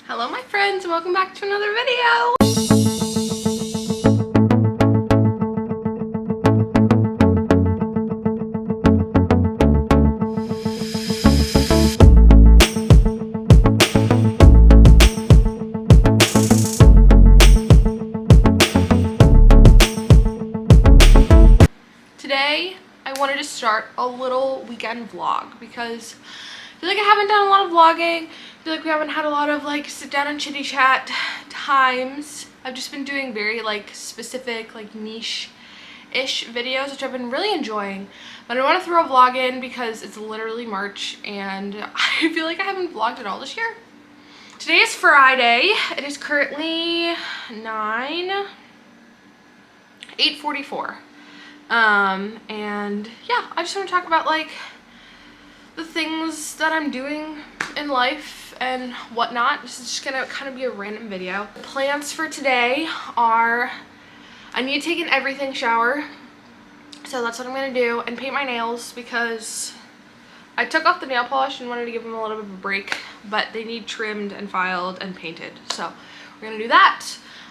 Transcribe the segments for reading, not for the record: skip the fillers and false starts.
Hello my friends, welcome back to another video. Today I wanted to start a little weekend vlog because I feel like I haven't done a lot of vlogging. I feel like we haven't had a lot of like sit down and chitty chat times. I've just been doing very like specific like niche-ish videos, which I've been really enjoying. But I want to throw a vlog in because it's literally March and I feel like I haven't vlogged at all this year. Today is Friday. It is currently 8:44. And yeah, I just want to talk about like the things that I'm doing in life and whatnot. This is just gonna kind of be a random video. The plans for today are I need to take an everything shower, so that's what I'm gonna do, and paint my nails because I took off the nail polish and wanted to give them a little bit of a break, but they need trimmed and filed and painted, so we're gonna do that.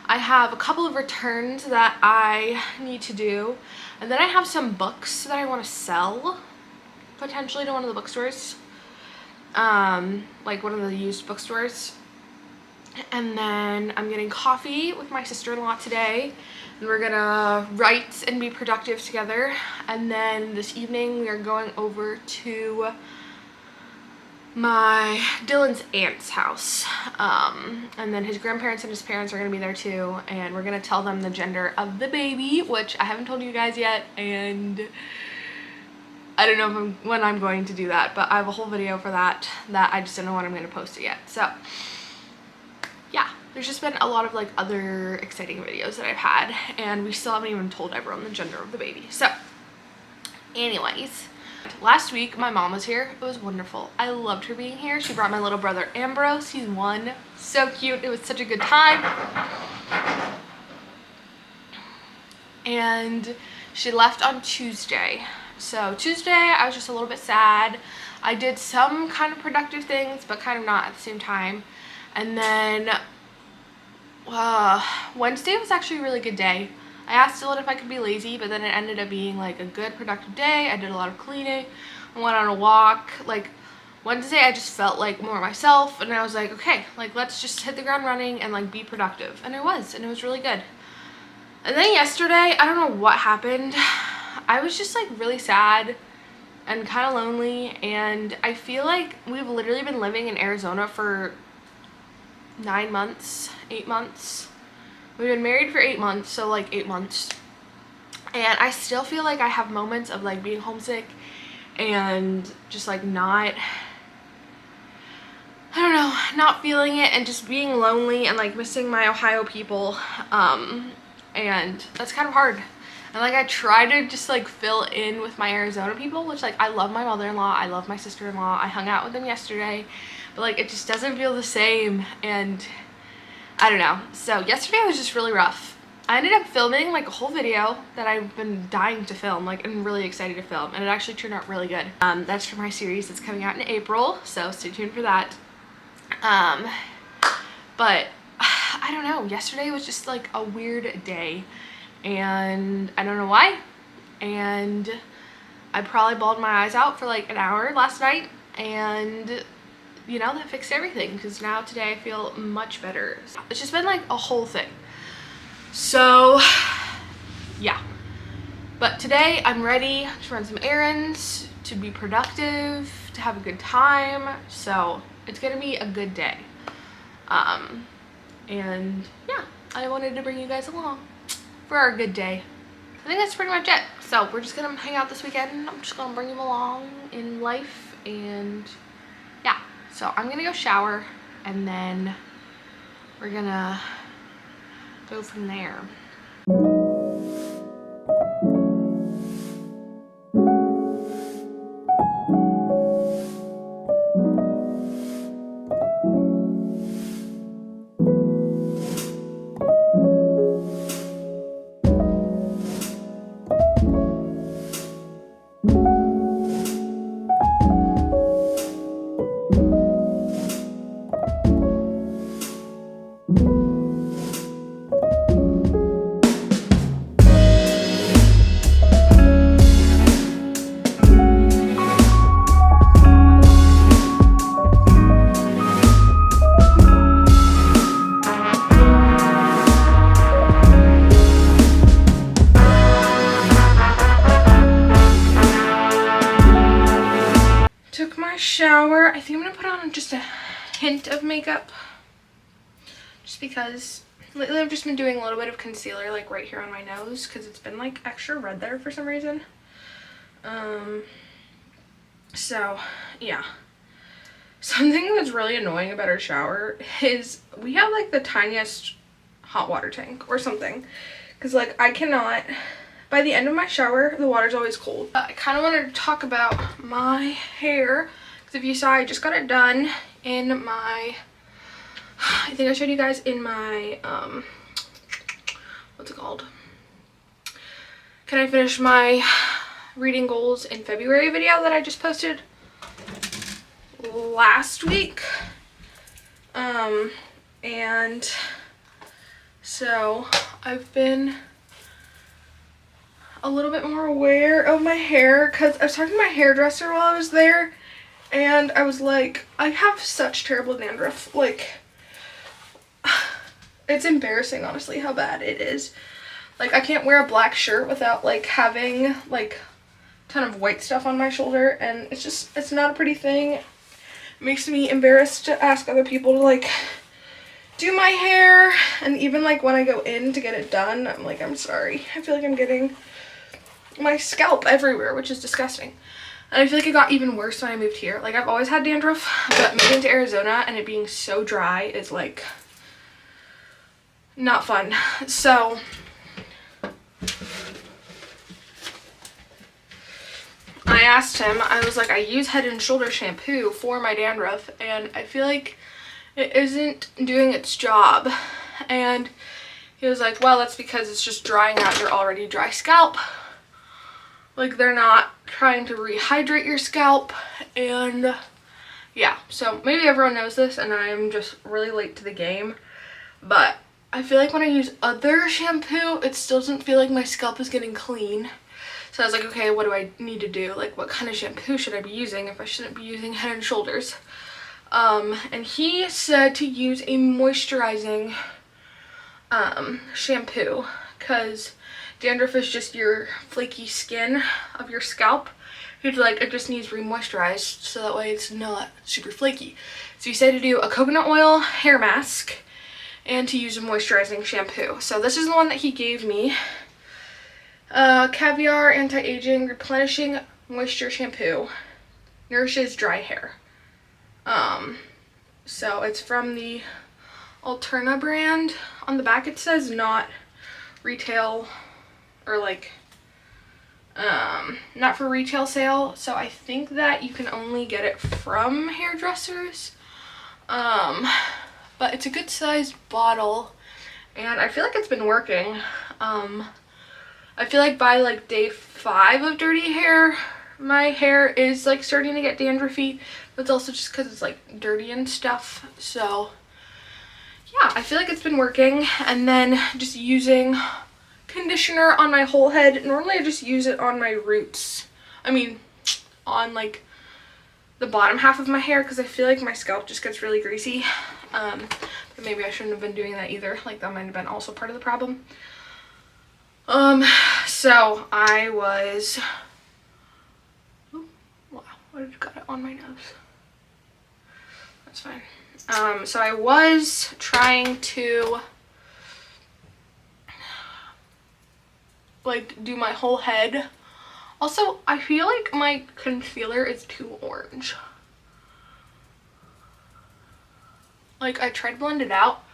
I have a couple of returns that I need to do, and then I have some books that I want to sell potentially to one of the bookstores, like one of the used bookstores. And then I'm getting coffee with my sister-in-law today, and we're gonna write and be productive together. And then this evening we are going over to my Dylan's aunt's house, and then his grandparents and his parents are gonna be there too, and we're gonna tell them the gender of the baby, which I haven't told you guys yet, and I don't know when I'm going to do that, but I have a whole video for that I just don't know when I'm gonna post it yet. So yeah, there's just been a lot of like other exciting videos that I've had, and we still haven't even told everyone the gender of the baby. So anyways, last week my mom was here. It was wonderful. I loved her being here. She brought my little brother Ambrose. He's 1. So cute. It was such a good time. And she left on Tuesday. So Tuesday I was just a little bit sad. I did some kind of productive things, but kind of not at the same time. And then Wednesday was actually a really good day. I asked Dylan if I could be lazy, but then it ended up being like a good productive day. I did a lot of cleaning. I went on a walk. Like Wednesday I just felt like more myself, and I was like, okay, like let's just hit the ground running and like be productive. And it was really good. And then yesterday, I don't know what happened. I was just like really sad and kind of lonely, and I feel like we've literally been living in Arizona for 9 months, 8 months. We've been married for 8 months, so like 8 months. And I still feel like I have moments of like being homesick and just like not feeling it, and just being lonely and like missing my Ohio people. And that's kind of hard. And like I try to just like fill in with my Arizona people, which like I love my mother-in-law, I love my sister-in-law, I hung out with them yesterday, but like it just doesn't feel the same, and I don't know. So yesterday was just really rough. I ended up filming like a whole video that I've been dying to film, like I'm really excited to film, and it actually turned out really good. That's for my series that's coming out in April, so stay tuned for that. But I don't know, yesterday was just like a weird day, and I don't know why, and I probably bawled my eyes out for like an hour last night, and you know, that fixed everything because now today I feel much better. It's just been like a whole thing. So yeah, but today I'm ready to run some errands, to be productive, to have a good time, so it's gonna be a good day. And yeah, I wanted to bring you guys along for our good day. I think that's pretty much it. So we're just gonna hang out this weekend. I'm just gonna bring you along in life, and yeah. So I'm gonna go shower, and then we're gonna go from there. on just a hint of makeup, just because lately I've just been doing a little bit of concealer like right here on my nose because it's been like extra red there for some reason. So yeah. Something that's really annoying about our shower is we have like the tiniest hot water tank or something, because like I cannot, by the end of my shower the water's always cold. I kind of wanted to talk about my hair because if you saw, I just got it done in my, I think I showed you guys in my what's it called, can I finish my reading goals in February video that I just posted last week. And so I've been a little bit more aware of my hair because I was talking to my hairdresser while I was there, and I was like, I have such terrible dandruff. Like, it's embarrassing honestly how bad it is. Like, I can't wear a black shirt without like having like a ton of white stuff on my shoulder, and it's just, it's not a pretty thing. It makes me embarrassed to ask other people to like do my hair, and even like when I go in to get it done, I'm like, I'm sorry. I feel like I'm getting my scalp everywhere, which is disgusting. And I feel like it got even worse when I moved here. Like, I've always had dandruff, but moving to Arizona and it being so dry is like not fun. So I asked him, I was like, I use Head and Shoulder shampoo for my dandruff and I feel like it isn't doing its job. And he was like, well, that's because it's just drying out your already dry scalp. Like, they're not trying to rehydrate your scalp. And yeah, so maybe everyone knows this and I'm just really late to the game, but I feel like when I use other shampoo, it still doesn't feel like my scalp is getting clean. So I was like, okay, what do I need to do? Like, what kind of shampoo should I be using if I shouldn't be using Head and Shoulders? And he said to use a moisturizing shampoo, because dandruff is just your flaky skin of your scalp. He's like, it just needs re-moisturized so that way it's not super flaky. So he said to do a coconut oil hair mask and to use a moisturizing shampoo. So this is the one that he gave me. Caviar Anti-Aging Replenishing Moisture Shampoo. Nourishes dry hair. So it's from the Alterna brand. On the back it says not retail, or like not for retail sale, so I think that you can only get it from hairdressers. But it's a good sized bottle and I feel like it's been working. I feel like by like day 5 of dirty hair, my hair is like starting to get dandruffy, but it's also just because it's like dirty and stuff. So yeah, I feel like it's been working. And then just using conditioner on my whole head. Normally I just use it on my roots. I mean, on like the bottom half of my hair, because I feel like my scalp just gets really greasy. But maybe I shouldn't have been doing that either. Like, that might have been also part of the problem. So I was, oh, wow, I just got it on my nose. That's fine. So I was trying to like do my whole head. Also, I feel like my concealer is too orange. Like, I tried to blend it out,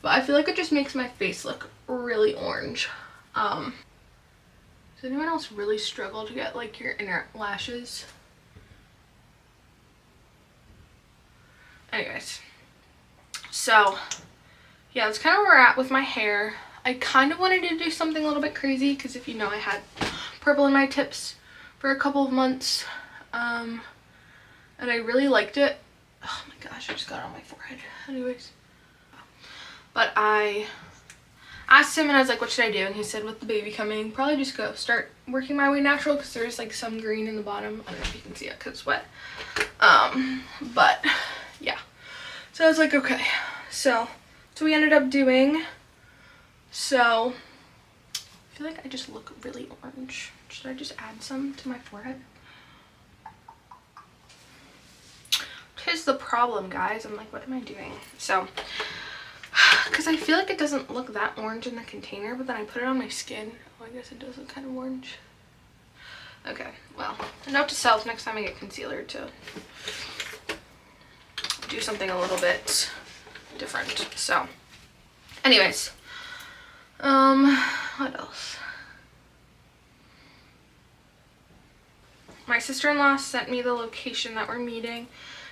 but I feel like it just makes my face look really orange. Does anyone else really struggle to get like your inner lashes? Anyways, so yeah, that's kind of where we're at with my hair. I kind of wanted to do something a little bit crazy because, if you know, I had purple in my tips for a couple of months, and I really liked it. Oh my gosh, I just got it on my forehead. Anyways, but I asked him and I was like, what should I do? And he said, with the baby coming, probably just go start working my way natural, because there's like some green in the bottom. I don't know if you can see it because it's wet. But yeah, so I was like, okay, so we ended up doing. So I feel like I just look really orange. Should I just add some to my forehead? Here's the problem, guys. I'm like, what am I doing? So, because I feel like it doesn't look that orange in the container, but then I put it on my skin. Oh, I guess it does look kind of orange. Okay, well, note to self, next time I get concealer to do something a little bit different. So, anyways, what else? My sister-in-law sent me the location that we're meeting.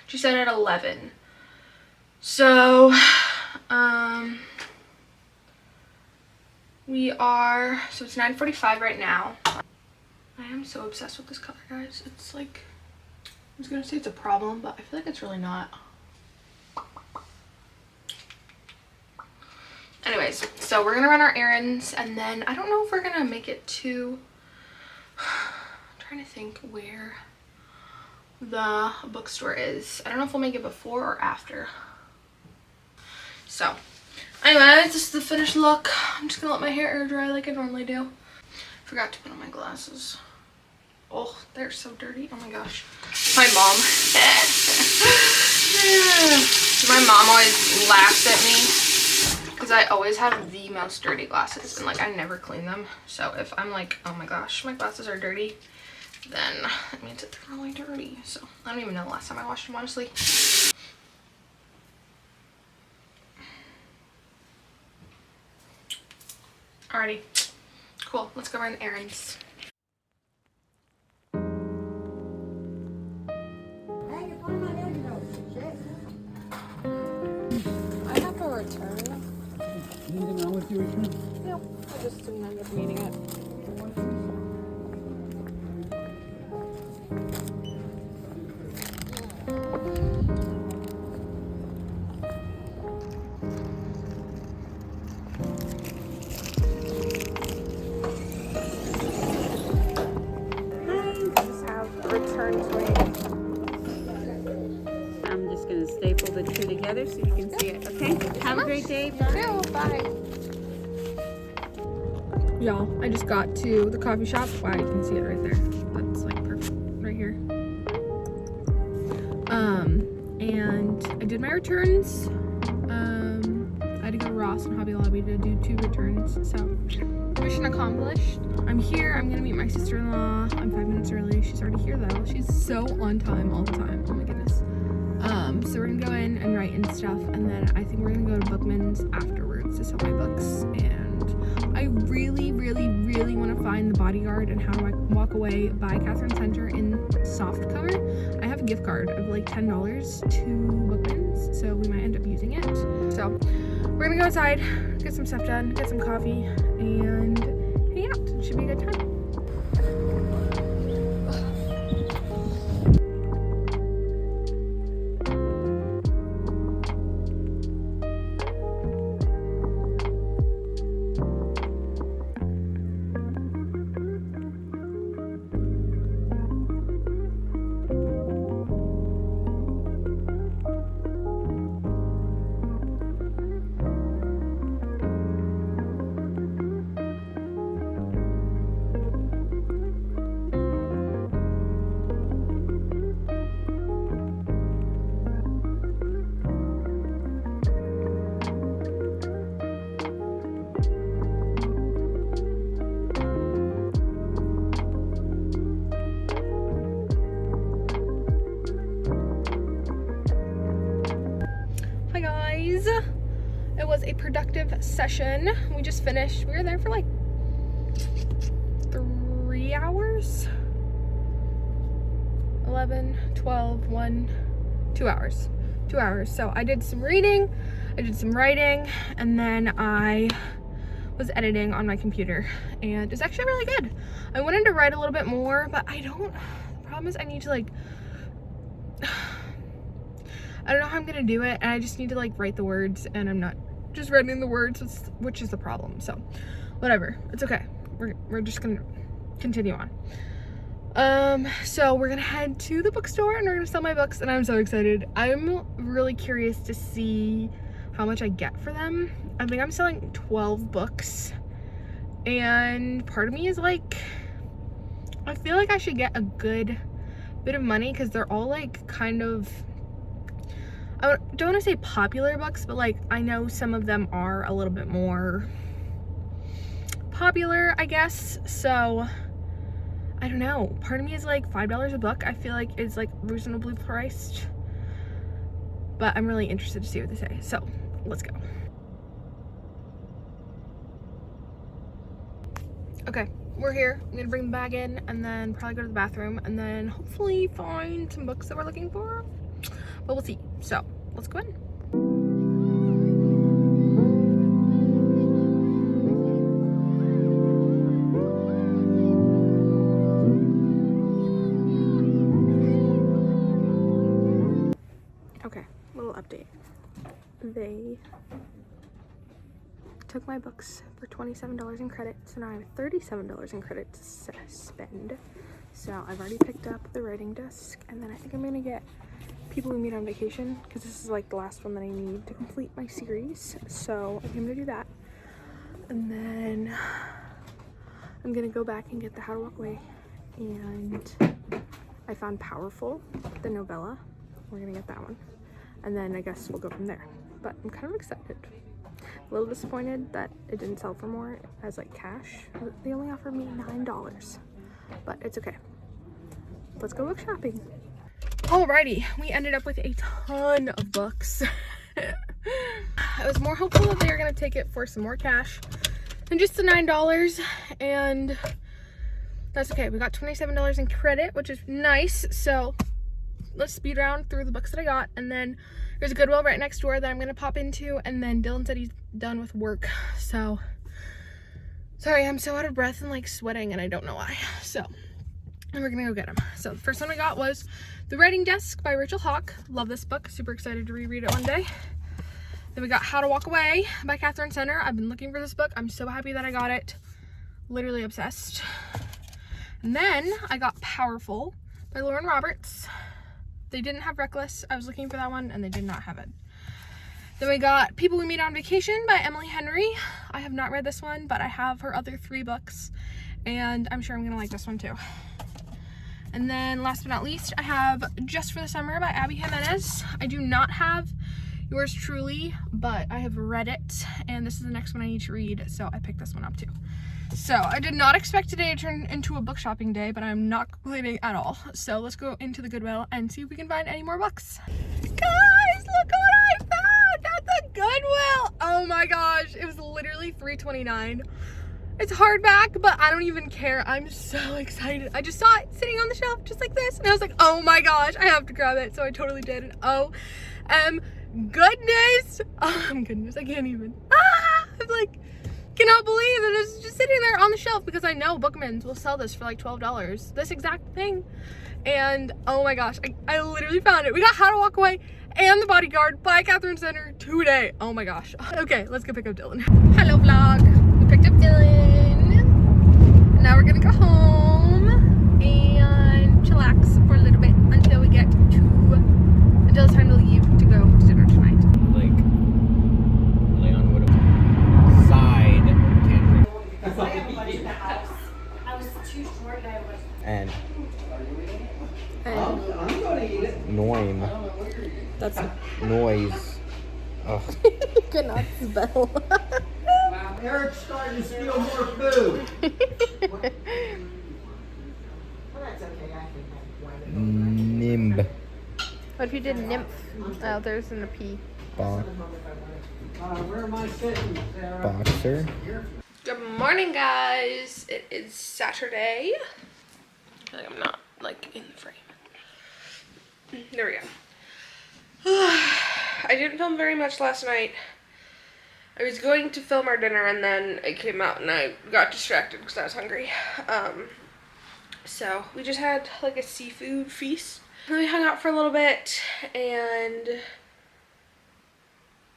She said at 11. So, so it's 9:45 right now. I am so obsessed with this color, guys. It's like, I was gonna say it's a problem, but I feel like it's really not. Anyways, so we're gonna run our errands, and then I don't know if we're gonna make it to, I'm trying to think where the bookstore is. I don't know if we'll make it before or after. So, anyways, this is the finished look. I'm just gonna let my hair air dry like I normally do. Forgot to put on my glasses. Oh, they're so dirty. Oh my gosh. My mom. My mom always laughs at me because I always have the most dirty glasses and like I never clean them. So if I'm like, oh my gosh, my glasses are dirty, then it means it's really dirty. So I don't even know the last time I washed them, honestly. Alrighty. Cool. Let's go run errands. I have a return. Anything wrong with your return? No, I just didn't end up needing it. I'm just going to staple the two together so you can see it, okay? Have a great day. Bye. Y'all, I just got to the coffee shop. Wow, you can see it right there. That's like perfect right here. And I did my returns. I had to go to Ross and Hobby Lobby to do 2 returns. So, mission accomplished. I'm here. I'm gonna meet my sister-in-law. I'm 5 minutes early. She's already here though. She's so on time all the time. Oh my goodness. So we're gonna go in and write and stuff, and then I think we're gonna go to Bookman's afterwards to sell my books. And I really want to find The Bodyguard and How Do I Walk Away by Catherine Center in softcover. I have a gift card of like $10 to Bookman's, so we might end up using it. So we're gonna go outside, get some stuff done, get some coffee, and hang out. It should be a good time. It was a productive session. We just finished. We were there for like 3 hours. 11, 12, 1, 2 hours. 2 hours. So I did some reading, I did some writing, and then I was editing on my computer. And it's actually really good. I wanted to write a little bit more, but I don't. The problem is I need to like, I don't know how I'm gonna do it, and I just need to like write the words, and I'm not just writing the words, which is the problem. So whatever, it's okay. We're just gonna continue on. So we're gonna head to the bookstore and we're gonna sell my books, and I'm so excited. I'm really curious to see how much I get for them. I think I'm selling 12 books, and part of me is like, I feel like I should get a good bit of money because they're all like kind of I don't want to say popular books, but like I know some of them are a little bit more popular, I guess. So I don't know. Part of me is like $5 a book. I feel like it's like reasonably priced, but I'm really interested to see what they say. So let's go. Okay, we're here. I'm gonna bring the bag in and then probably go to the bathroom and then hopefully find some books that we're looking for, but we'll see. So let's go in. Okay, little update. They took my books for $27 in credit, so now I have $37 in credit to spend. So I've already picked up the writing desk, and then I think I'm gonna get People We Meet on Vacation, because this is like the last one that I need to complete my series. So I'm gonna do that, and then I'm gonna go back and get the How to Walk Away, and I found Powerful, the novella. We're gonna get that one, and then I guess we'll go from there. But I'm kind of excited. A little disappointed that it didn't sell for more as like cash. They only offered me $9, but it's okay. Let's go book shopping. Alrighty, we ended up with a ton of books. I was more hopeful that they were gonna take it for some more cash than just the $9, and that's okay. We got $27 in credit, which is nice. So let's speed round through the books that I got, and then there's a Goodwill right next door that I'm gonna pop into, and then Dylan said he's done with work, so sorry, I'm so out of breath and like sweating, and I don't know why. So we're gonna go get them. So the first one I got was The Writing Desk by Rachel Hawk. Love this book, super excited to reread it one day. Then we got How to Walk Away by Catherine Center. I've been looking for this book. I'm so happy that I got it. Literally obsessed. And then I got Powerful by Lauren Roberts. They didn't have Reckless. I was looking for that one and they did not have it. Then we got People We Meet on Vacation by Emily Henry. I have not read this one, but I have her other 3 books and I'm sure I'm gonna like this one too. And then last but not least, I have Just for the Summer by Abby Jimenez. I do not have Yours Truly, but I have read it and this is the next one I need to read, so I picked this one up too. So I did not expect today to turn into a book shopping day, but I'm not complaining at all. So let's go into the Goodwill and see if we can find any more books. Guys, look what I found at the Goodwill! Oh my gosh, it was literally $3.29. It's hardback, but I don't even care. I'm so excited. I just saw it sitting on the shelf just like this, and I was like, oh my gosh, I have to grab it. So I totally did. And goodness. Goodness, I can't even. I'm like, cannot believe that it's just sitting there on the shelf, because I know Bookman's will sell this for like $12. This exact thing. And oh my gosh, I literally found it. We got How to Walk Away and The Bodyguard by Catherine Center today. Oh my gosh. Okay, let's go pick up Dylan. Hello vlog. We picked up Dylan. Now we're gonna go home and chillax for a little bit until we get to, until it's time to leave to go to dinner tonight. Like, Leon would have sighed. I was too short and I was. And And Noim. that's Noise. Oh. cannot spell. Eric's starting to steal more food. Well, that's okay. I think Nimb. What if you did nymph? Oh, there's an P. where am I sitting, Sarah? Boxer. Good morning, guys. It is Saturday. I feel like I'm not like in the frame. There we go. I didn't film very much last night. I was going to film our dinner and then I came out and I got distracted because I was hungry. So we just had like a seafood feast. And we hung out for a little bit and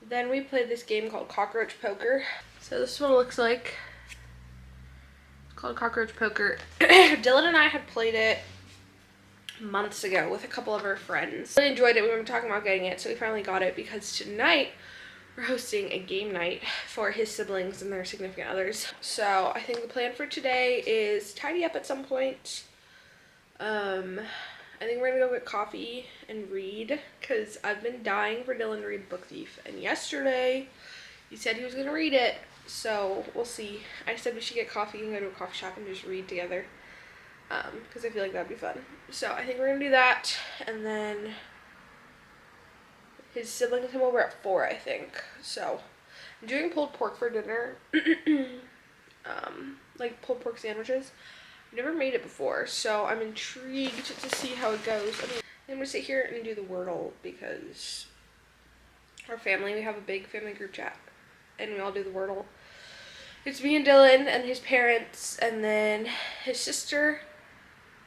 then we played this game called Cockroach Poker. So this is what it looks like. It's called Cockroach Poker. Dylan and I had played it months ago with a couple of our friends. Really enjoyed it. We were talking about getting it, so we finally got it because tonight we're hosting a game night for his siblings and their significant others. So I think the plan for today is tidy up at some point, I think we're gonna go get coffee and read, because I've been dying for Dylan to read Book Thief, and yesterday he said he was gonna read it, so we'll see. I said we should get coffee and go to a coffee shop and just read together, because I feel like that'd be fun. So I think we're gonna do that, and then his siblings come over at 4, I think. So I'm doing pulled pork for dinner. Like pulled pork sandwiches. I've never made it before, so I'm intrigued to see how it goes. I mean, I'm gonna sit here and do the Wordle, because our family, we have a big family group chat, and we all do the Wordle. It's me and Dylan and his parents, and then his sister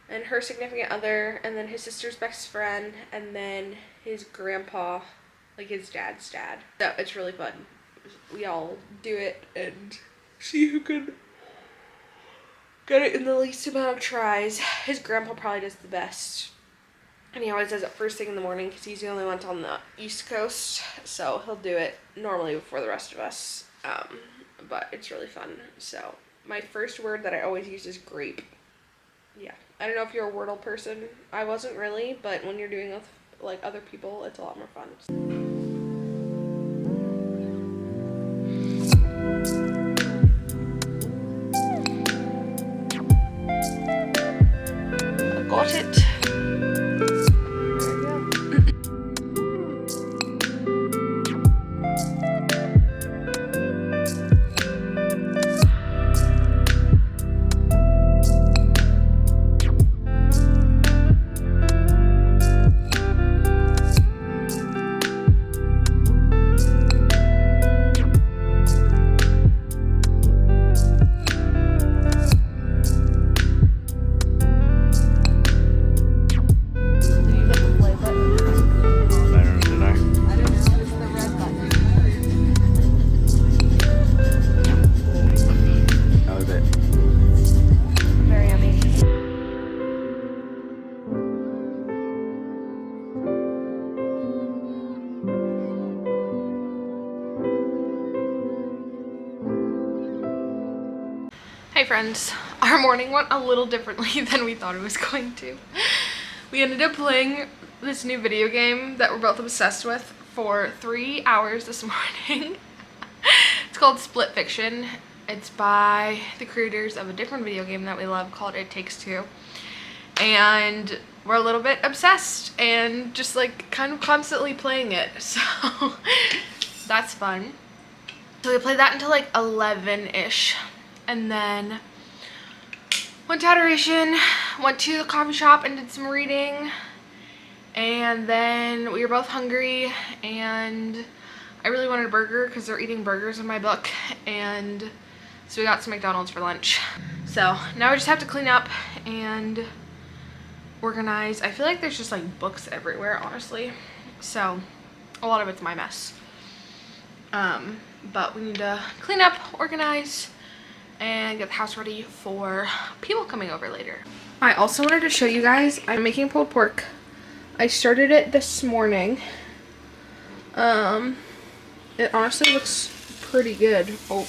and her significant other, and then his sister's best friend, and then his grandpa, like his dad's dad. So it's really fun. We all do it and see who can get it in the least amount of tries. His grandpa probably does the best, and he always does it first thing in the morning because he's the only one on the East Coast, so he'll do it normally before the rest of us. But it's really fun. So my first word that I always use is grape. Yeah, I don't know if you're a Wordle person. I wasn't really, but when you're doing it with like other people, it's a lot more fun. Got it. There you go. Hey friends, our morning went a little differently than we thought it was going to. We ended up playing this new video game that we're both obsessed with for 3 hours this morning. It's called Split Fiction. It's by the creators of a different video game that we love called It Takes Two. And we're a little bit obsessed and just like kind of constantly playing it. So that's fun. So we played that until like 11-ish. And then went to adoration, went to the coffee shop and did some reading, and then we were both hungry, and I really wanted a burger because they're eating burgers in my book, and so we got some McDonald's for lunch. So now we just have to clean up and organize. I feel like there's just like books everywhere, honestly, so a lot of it's my mess. But we need to clean up, organize, and get the house ready for people coming over later. I also wanted to show you guys, I'm making pulled pork. I started it this morning. It honestly looks pretty good. Oh.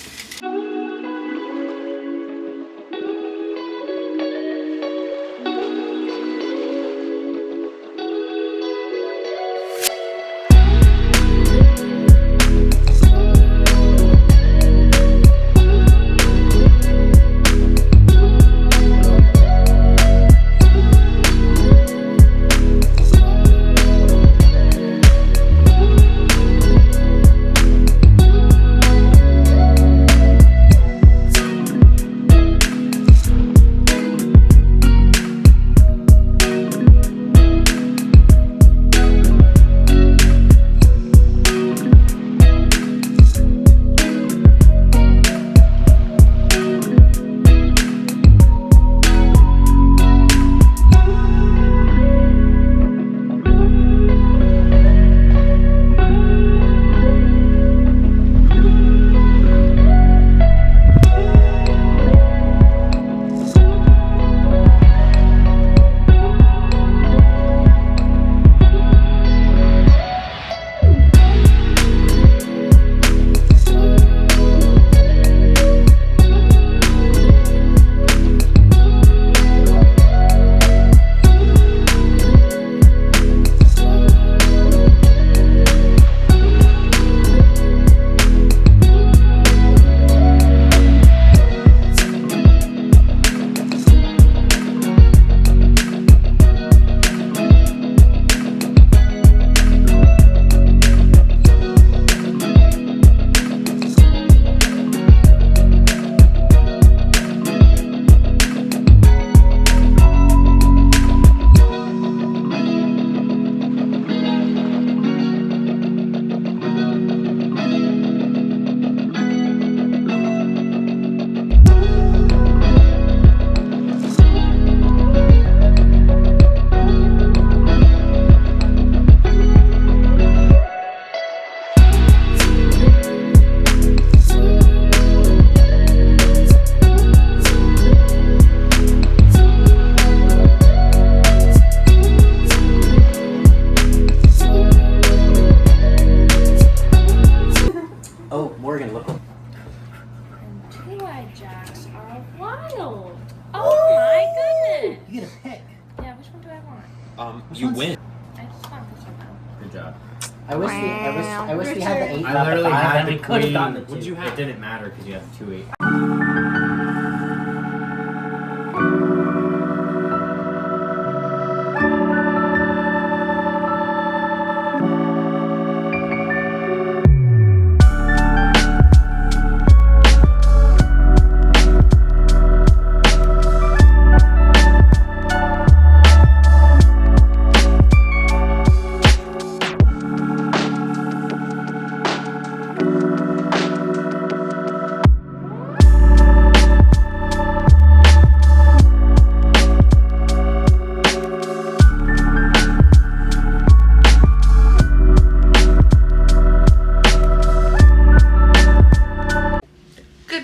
Oh, Morgan, look. And two-eyed jacks are wild. Oh my goodness. You get a pick. Yeah, which one do I want? You win. I just want this one now. Good job. I wish we had the 8. I literally had the we could have gotten queen. the What'd 2. you have? It didn't matter because you had the 2-8.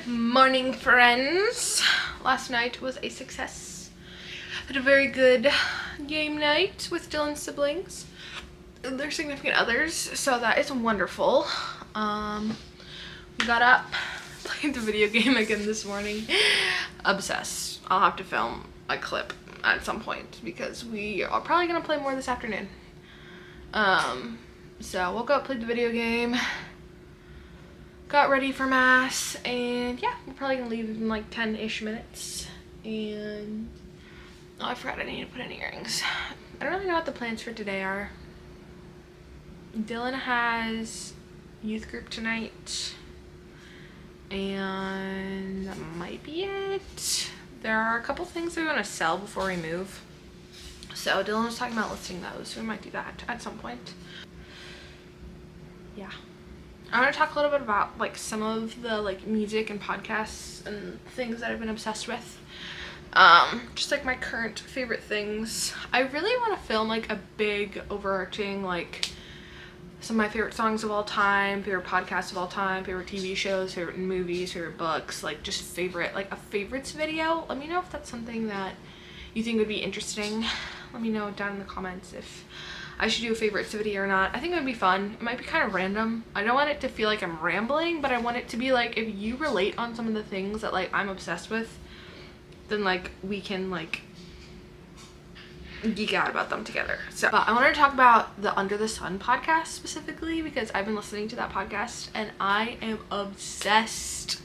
Morning, friends. Last night was a success. Had a very good game night with Dylan's siblings and their significant others, so that is wonderful. We got up, played the video game again this morning. Obsessed. I'll have to film a clip at some point because we are probably gonna play more this afternoon. So woke up, played the video game, got ready for mass, and yeah, we're probably gonna leave in like 10-ish minutes. And oh, I forgot I need to put in earrings. I don't really know what the plans for today are. Dylan has youth group tonight, and that might be it. There are a couple things we want to sell before we move, so Dylan was talking about listing those, so we might do that at some point. Yeah, I want to talk a little bit about like some of the like music and podcasts and things that I've been obsessed with. Just like my current favorite things. I really want to film like a big overarching like some of my favorite songs of all time, favorite podcasts of all time, favorite TV shows, favorite movies, favorite books, like just favorite, like a favorites video. Let me know if that's something that you think would be interesting. Let me know down in the comments if I should do a favorites video or not. I think it would be fun. It might be kind of random. I don't want it to feel like I'm rambling, but I want it to be like if you relate on some of the things that like I'm obsessed with, then like we can like geek out about them together. So but I wanted to talk about the Under the Sun podcast specifically because I've been listening to that podcast and I am obsessed.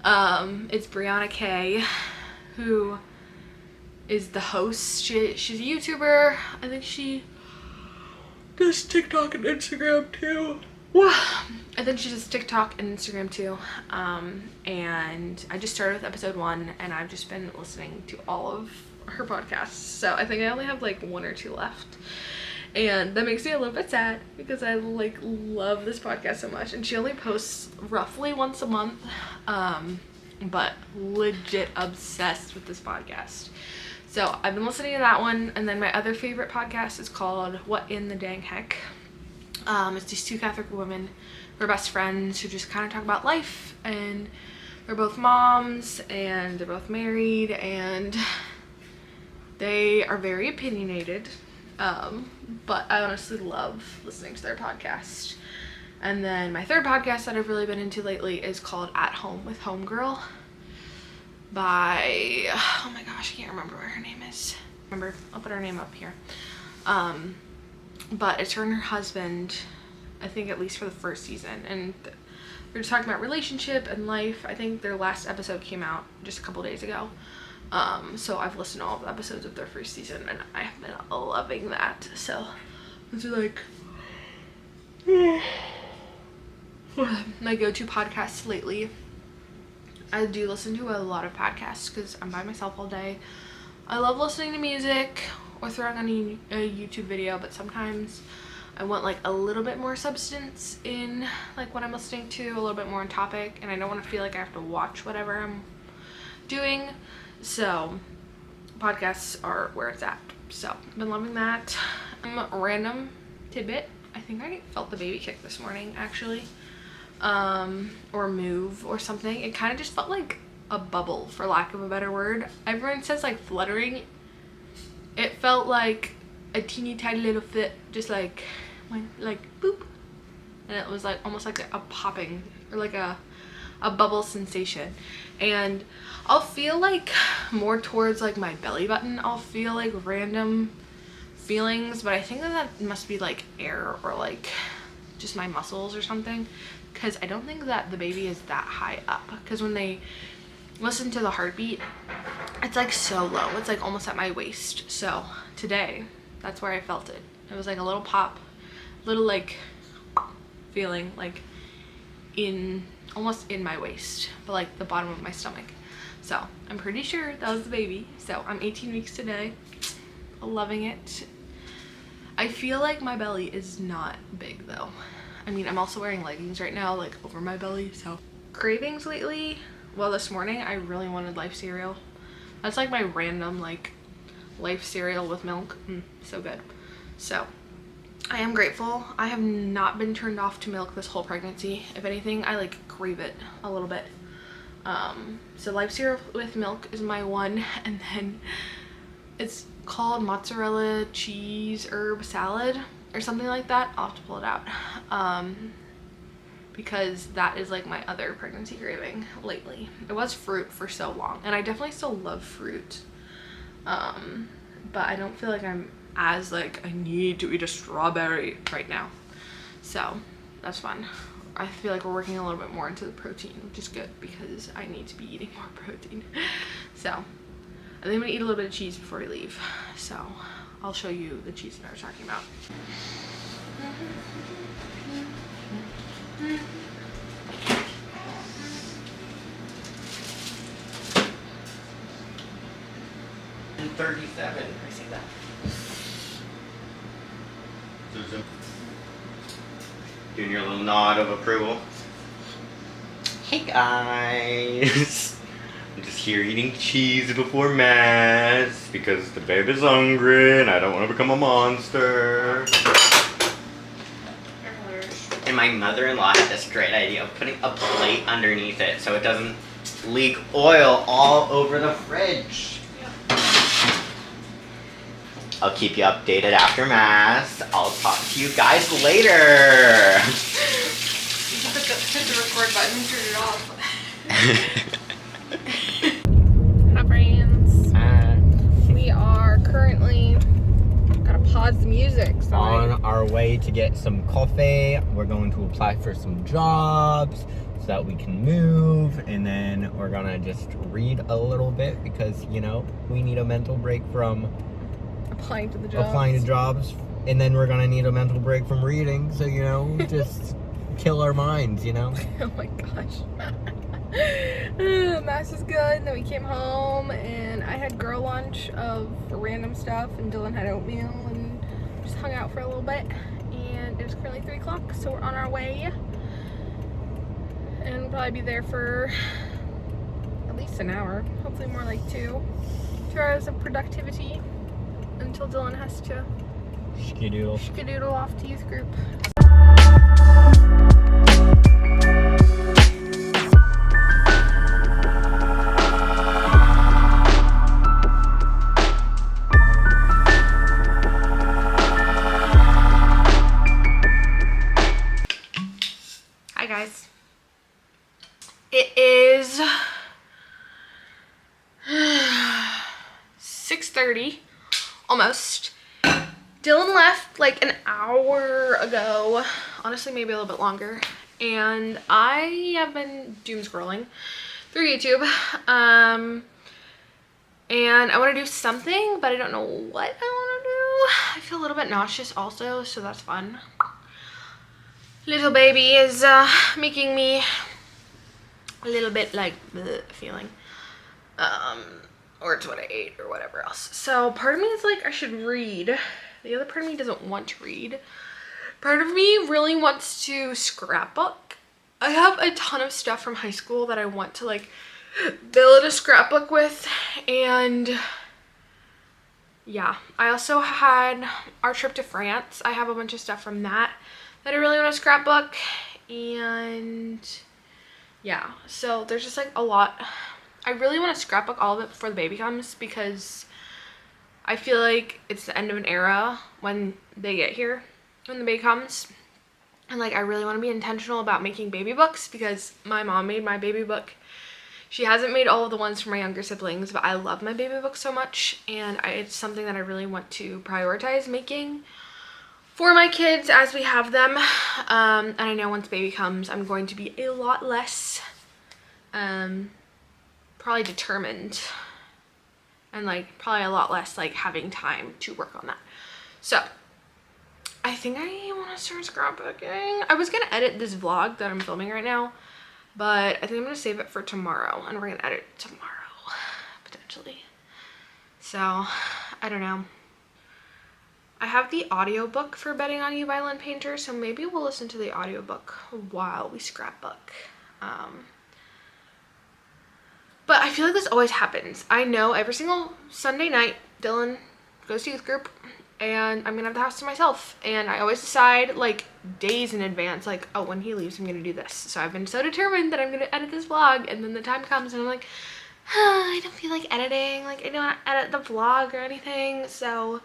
It's Brianna Kay who is the host. She's a YouTuber. I think she does TikTok and Instagram too. I think she does TikTok and Instagram too. And I just started with episode 1 and I've just been listening to all of her podcasts. So I think I only have like 1 or 2 left. And that makes me a little bit sad because I like love this podcast so much. And she only posts roughly once a month. But legit obsessed with this podcast. So I've been listening to that one, and then my other favorite podcast is called What in the Dang Heck. It's these 2 Catholic women who are best friends who just kind of talk about life, and they're both moms, and they're both married, and they are very opinionated, but I honestly love listening to their podcast. And then my third podcast that I've really been into lately is called At Home with Homegirl by, oh my gosh, I can't remember what her name is. Remember, I'll put her name up here. But it's her and her husband, I think at least for the first season, and they're just talking about relationship and life. I think their last episode came out just a couple days ago. So I've listened to all the episodes of their first season and I have been loving that. So those are like my go-to podcasts lately. I do listen to a lot of podcasts because I'm by myself all day. I love listening to music or throwing on a YouTube video, but sometimes I want like a little bit more substance in like what I'm listening to, a little bit more on topic, and I don't want to feel like I have to watch whatever I'm doing. So podcasts are where it's at. So I've been loving that. Random tidbit, I think I felt the baby kick this morning actually, or move or something. It kind of just felt like a bubble, for lack of a better word. Everyone says like fluttering. It felt like a teeny tiny little foot just like went like boop and it was like almost like a popping or like a bubble sensation. And I'll feel like more towards like my belly button, I'll feel like random feelings, but I think that must be like air or like just my muscles or something, because I don't think that the baby is that high up, because when they listen to the heartbeat, it's like so low, it's like almost at my waist. So today that's where I felt it. It was like a little pop, little like feeling like in almost in my waist, but like the bottom of my stomach. So I'm pretty sure that was the baby. So I'm 18 weeks today, loving it. I feel like my belly is not big though. I mean, I'm also wearing leggings right now, like over my belly. So cravings lately, well, this morning I really wanted Life cereal. That's like my random like Life cereal with milk. So good. So I am grateful. I have not been turned off to milk this whole pregnancy. If anything, I like crave it a little bit. So Life cereal with milk is my one, and then it's called mozzarella cheese herb salad or something like that. I'll have to pull it out, because that is like my other pregnancy craving lately. It was fruit for so long, and I definitely still love fruit, but I don't feel like I'm as like I need to eat a strawberry right now. So that's fun. I feel like we're working a little bit more into the protein, which is good because I need to be eating more protein. So I think I'm gonna eat a little bit of cheese before we leave. So I'll show you the cheese that I was talking about. And 37. I see that. Doing your little nod of approval. Hey guys. I'm just here eating cheese before mass because the baby's hungry and I don't want to become a monster. And my mother-in-law had this great idea of putting a plate underneath it so it doesn't leak oil all over the fridge. I'll keep you updated after mass. I'll talk to you guys later. You have to hit the record button and turn it off. Hi friends. We are currently gotta pause the music. Sorry. On our way to get some coffee. We're going to apply for some jobs so that we can move, and then we're gonna just read a little bit because, you know, we need a mental break from Applying to jobs, and then we're gonna need a mental break from reading, so, you know, just kill our minds, you know. Oh my gosh. Mass is good, and then we came home and I had girl lunch of random stuff, and Dylan had oatmeal, and just hung out for a little bit. And it was currently 3 o'clock, so we're on our way, and we'll probably be there for at least an hour, hopefully more like 2 hours of productivity until Dylan has to skedoodle off to youth group. Hi guys. It is 6:30. Almost. Dylan left like an hour ago, honestly maybe a little bit longer, and I have been doom scrolling through YouTube, and I want to do something, but I don't know what I want to do. I feel a little bit nauseous also, so that's fun. Little baby is making me a little bit like bleh feeling, or it's what I ate or whatever else. So part of me is like I should read. The other part of me doesn't want to read. Part of me really wants to scrapbook. I have a ton of stuff from high school that I want to like build a scrapbook with, and yeah, I also had our trip to France. I have a bunch of stuff from that I really want to scrapbook, and yeah, so there's just like a lot. I really want to scrapbook all of it before the baby comes, because I feel like it's the end of an era when they get here, when the baby comes. And like I really want to be intentional about making baby books because my mom made my baby book. She hasn't made all of the ones for my younger siblings, but I love my baby book so much, and it's something that I really want to prioritize making for my kids as we have them. And I know once baby comes, I'm going to be a lot less probably determined, and like probably a lot less like having time to work on that. So I think I want to start scrapbooking. I was gonna edit this vlog that I'm filming right now, but I think I'm gonna save it for tomorrow, and we're gonna edit it tomorrow potentially. So I don't know. I have the audiobook for Betting on You by Lynn Painter, so maybe we'll listen to the audiobook while we scrapbook. But I feel like this always happens. I know every single Sunday night, Dylan goes to youth group, and I'm gonna have the house to myself. And I always decide like days in advance, like, oh, when he leaves, I'm gonna do this. So I've been so determined that I'm gonna edit this vlog, and then the time comes and I'm like, I don't feel like editing. Like, I don't want to edit the vlog or anything. So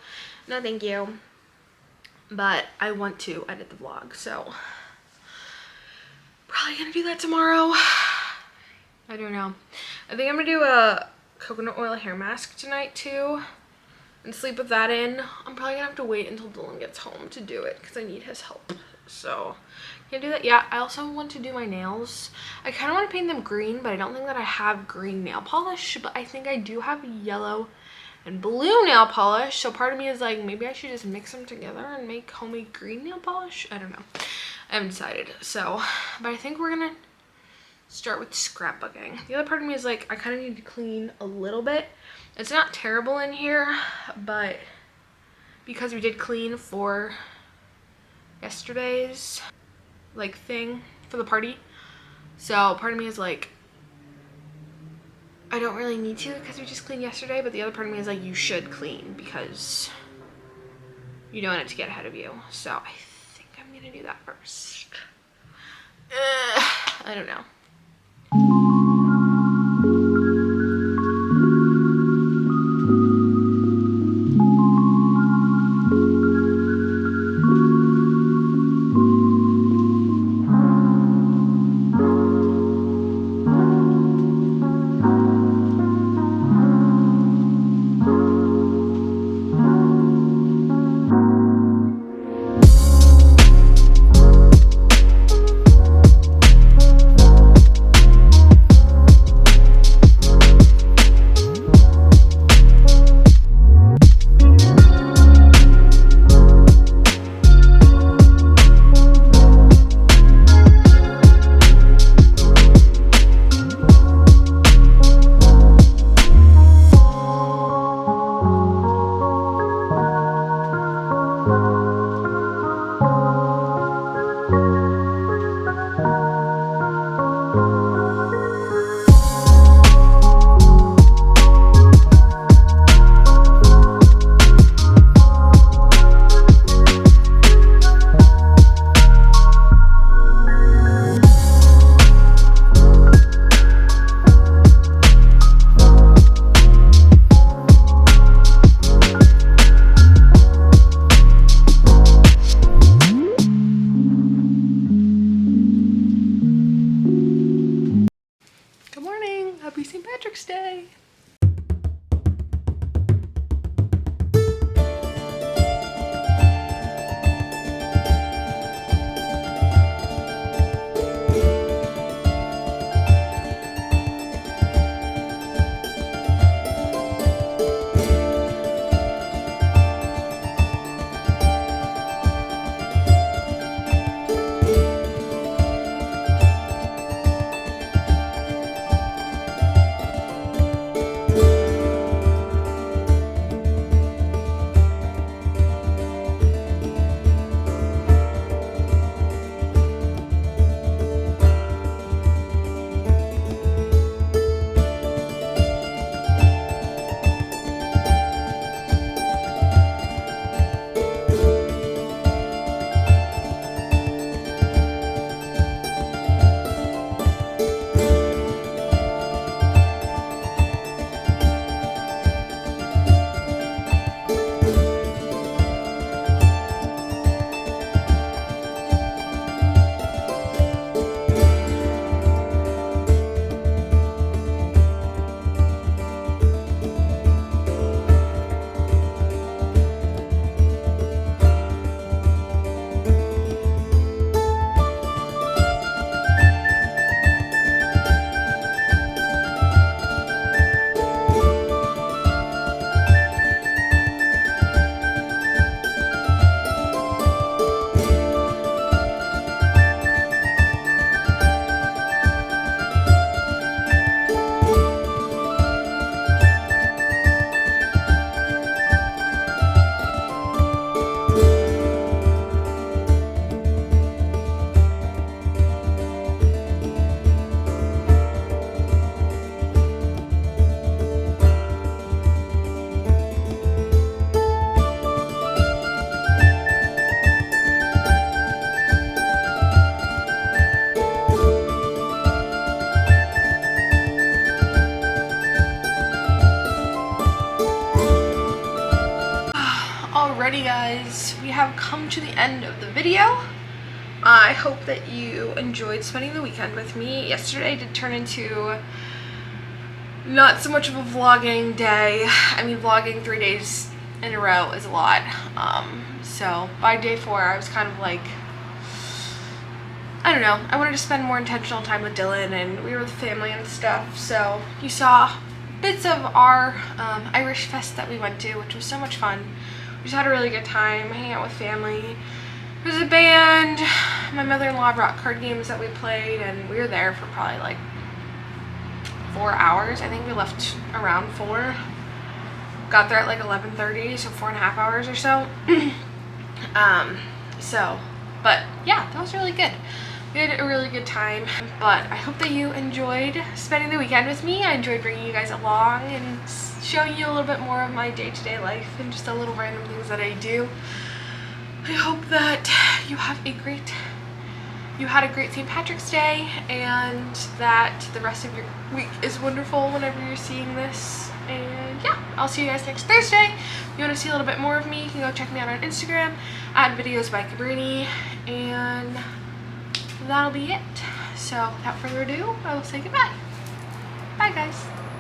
no, thank you. But I want to edit the vlog, so probably gonna do that tomorrow. I don't know. I think I'm gonna do a coconut oil hair mask tonight too, and sleep with that in. I'm probably gonna have to wait until Dylan gets home to do it because I need his help. So can I do that? Yeah, I also want to do my nails. I kind of want to paint them green, but I don't think that I have green nail polish, but I think I do have yellow and blue nail polish. So part of me is like, maybe I should just mix them together and make homemade green nail polish. I don't know. I haven't decided. So, but I think we're gonna start with scrapbooking. The other part of me is like, I kind of need to clean a little bit. It's not terrible in here, but because we did clean for yesterday's like thing for the party, so part of me is like, I don't really need to because we just cleaned yesterday, but the other part of me is like, you should clean because you don't want it to get ahead of you. So I think I'm gonna do that first. I don't know. Happy St. Patrick's Day! have come to the end of the video. I hope that you enjoyed spending the weekend with me. Yesterday did turn into not so much of a vlogging day. I mean, vlogging 3 days in a row is a lot. So by day 4, I was kind of like, I don't know, I wanted to spend more intentional time with Dylan, and we were with family and stuff. So you saw bits of our Irish fest that we went to, which was so much fun. We just had a really good time hanging out with family. There was a band. My mother-in-law brought card games that we played, and we were there for probably like 4 hours. I think we left around 4. Got there at like 11:30, so 4.5 hours or so. But yeah, that was really good. We had a really good time, but I hope that you enjoyed spending the weekend with me. I enjoyed bringing you guys along and showing you a little bit more of my day-to-day life and just the little random things that I do. I hope that you had a great St. Patrick's Day, and that the rest of your week is wonderful whenever you're seeing this. And yeah, I'll see you guys next Thursday. If you want to see a little bit more of me, you can go check me out on Instagram at videos by Cabrini, and that'll be it. So without further ado, I will say goodbye. Bye guys.